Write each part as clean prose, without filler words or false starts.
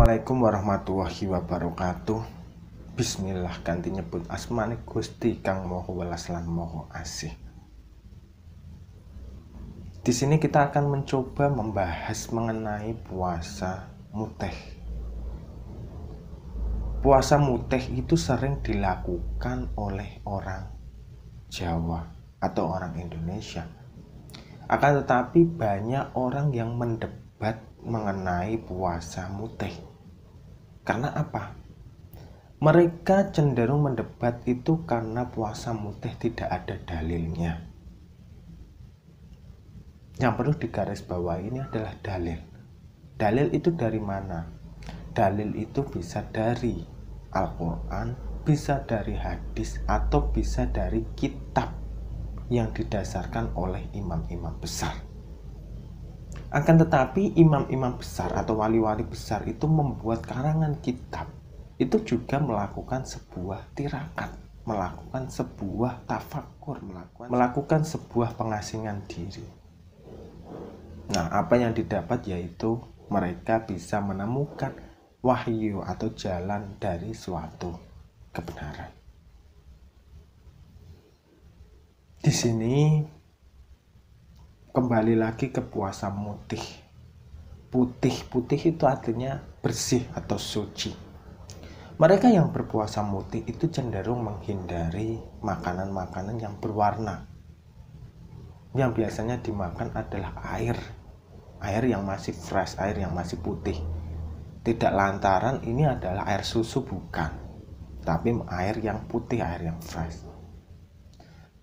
Assalamualaikum warahmatullahi wabarakatuh. Bismillah kanthi nyebut asmane Gusti kang Maha Welas lan Maha Asih. Di sini kita akan mencoba membahas mengenai puasa mutih. Puasa mutih itu sering dilakukan oleh orang Jawa atau orang Indonesia. Akan tetapi banyak orang yang mendebat mengenai puasa mutih. Karena apa? Mereka cenderung mendebat itu karena puasa mutih tidak ada dalilnya. Yang perlu digarisbawahi ini adalah dalil. Dalil itu dari mana? Dalil itu bisa dari Al-Quran, bisa dari hadis, atau bisa dari kitab yang didasarkan oleh imam-imam besar. Akan tetapi imam-imam besar atau wali-wali besar itu membuat karangan kitab, itu juga melakukan sebuah tirakat, melakukan sebuah tafakur, melakukan sebuah pengasingan diri. Nah, apa yang didapat yaitu mereka bisa menemukan wahyu atau jalan dari suatu kebenaran. Di sini kembali lagi ke puasa mutih. Putih itu artinya bersih atau suci. Mereka yang berpuasa mutih itu cenderung menghindari makanan-makanan yang berwarna. Yang biasanya dimakan adalah air yang masih fresh, air yang masih putih. Tidak lantaran ini adalah air susu, bukan, tapi air yang putih, air yang fresh.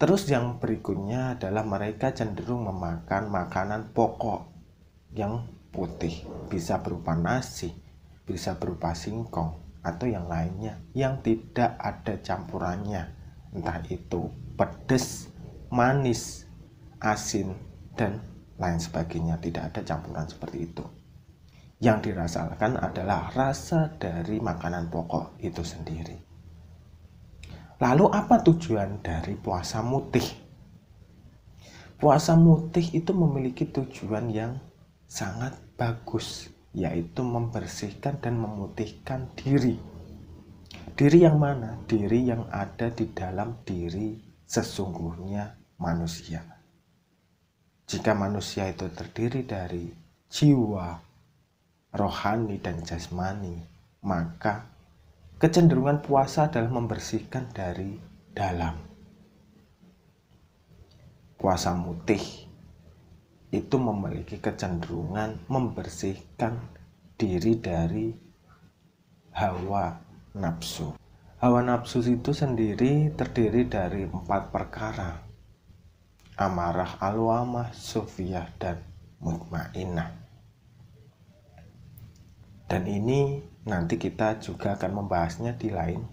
Terus yang berikutnya adalah mereka cenderung memakan makanan pokok yang putih. Bisa berupa nasi, bisa berupa singkong, atau yang lainnya yang tidak ada campurannya. Entah itu pedas, manis, asin, dan lain sebagainya. Tidak ada campuran seperti itu. Yang dirasakan adalah rasa dari makanan pokok itu sendiri. Lalu apa tujuan dari puasa mutih? Puasa mutih itu memiliki tujuan yang sangat bagus, yaitu membersihkan dan memutihkan diri. Diri yang mana? Diri yang ada di dalam diri sesungguhnya manusia. Jika manusia itu terdiri dari jiwa, rohani, dan jasmani, maka kecenderungan puasa adalah membersihkan dari dalam. Puasa mutih itu memiliki kecenderungan membersihkan diri dari hawa nafsu. Hawa nafsu itu sendiri terdiri dari 4 perkara: amarah, alwamah, sufiyah, dan mutmainnah. Dan ini nanti kita juga akan membahasnya di lain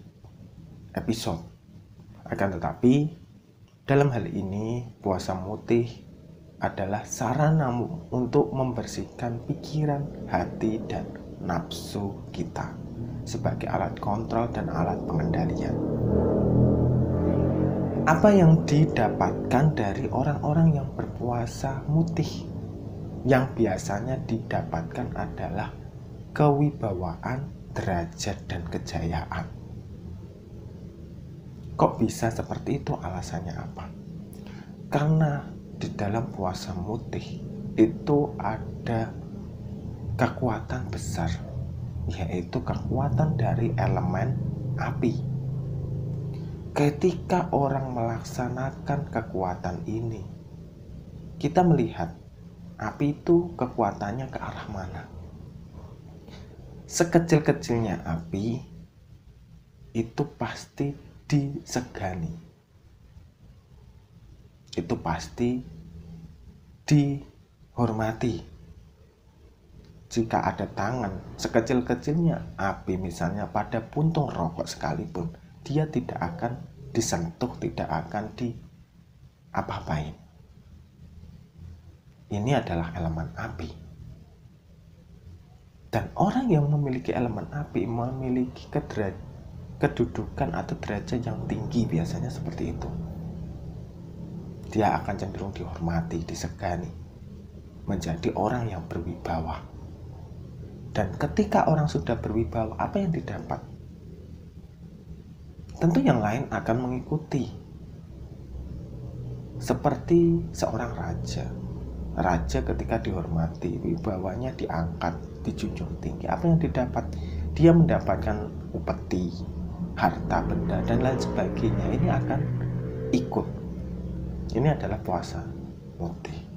episode. Akan tetapi dalam hal ini puasa mutih adalah sarana untuk membersihkan pikiran, hati, dan nafsu kita sebagai alat kontrol dan alat pengendalian. Apa yang didapatkan dari orang-orang yang berpuasa mutih? Yang biasanya didapatkan adalah kewibawaan, derajat, dan kejayaan. Kok bisa seperti itu? Alasannya apa? Karena di dalam puasa mutih itu ada kekuatan besar, yaitu kekuatan dari elemen api. Ketika orang melaksanakan kekuatan ini, kita melihat api itu kekuatannya ke arah mana. Sekecil-kecilnya api itu pasti disegani, itu pasti dihormati. Jika ada tangan sekecil-kecilnya api misalnya pada puntung rokok sekalipun, dia tidak akan disentuh, tidak akan diapa-apain. Ini adalah elemen api. Dan orang yang memiliki elemen api memiliki kedudukan atau derajat yang tinggi, biasanya seperti itu. Dia akan cenderung dihormati, disegani, menjadi orang yang berwibawa. Dan ketika orang sudah berwibawa, apa yang didapat? Tentu yang lain akan mengikuti. Seperti seorang raja. Raja ketika dihormati, wibawanya diangkat, dijunjung tinggi. Apa yang didapat? Dia mendapatkan upeti, harta benda, dan lain sebagainya. Ini akan ikut. Ini adalah puasa mutih.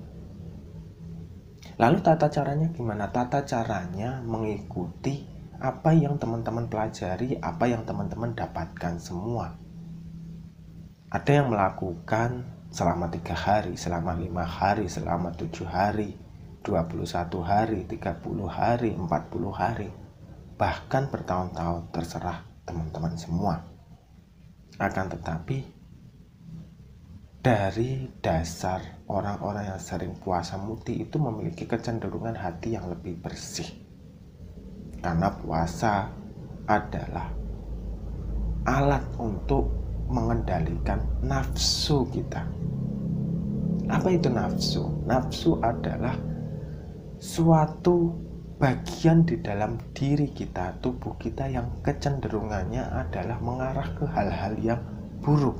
Lalu tata caranya gimana? Tata caranya mengikuti apa yang teman-teman pelajari, apa yang teman-teman dapatkan semua. Ada yang melakukan selama 3 hari, selama 5 hari, selama 7 hari, 21 hari, 30 hari, 40 hari, bahkan bertahun-tahun, terserah teman-teman semua. Akan tetapi dari dasar orang-orang yang sering puasa mutih itu memiliki kecenderungan hati yang lebih bersih. Karena puasa adalah alat untuk mengendalikan nafsu kita. Apa itu nafsu? Nafsu adalah suatu bagian di dalam diri kita, tubuh kita yang kecenderungannya adalah mengarah ke hal-hal yang buruk.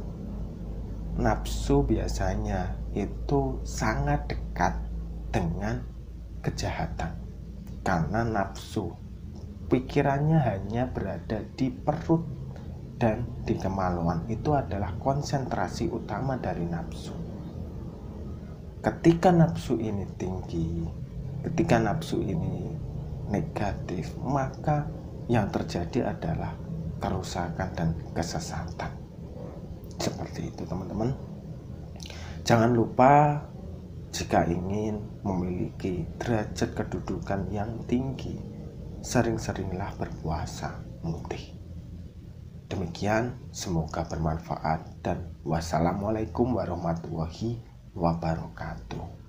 Nafsu biasanya itu sangat dekat dengan kejahatan, karena nafsu pikirannya hanya berada di perut dan di kemaluan. Itu adalah konsentrasi utama dari nafsu. Ketika nafsu ini tinggi, ketika nafsu ini negatif, maka yang terjadi adalah kerusakan dan kesesatan. Seperti itu teman-teman. Jangan lupa jika ingin memiliki derajat kedudukan yang tinggi, sering-seringlah berpuasa mutih. Demikian, semoga bermanfaat dan wassalamualaikum warahmatullahi wabarakatuh.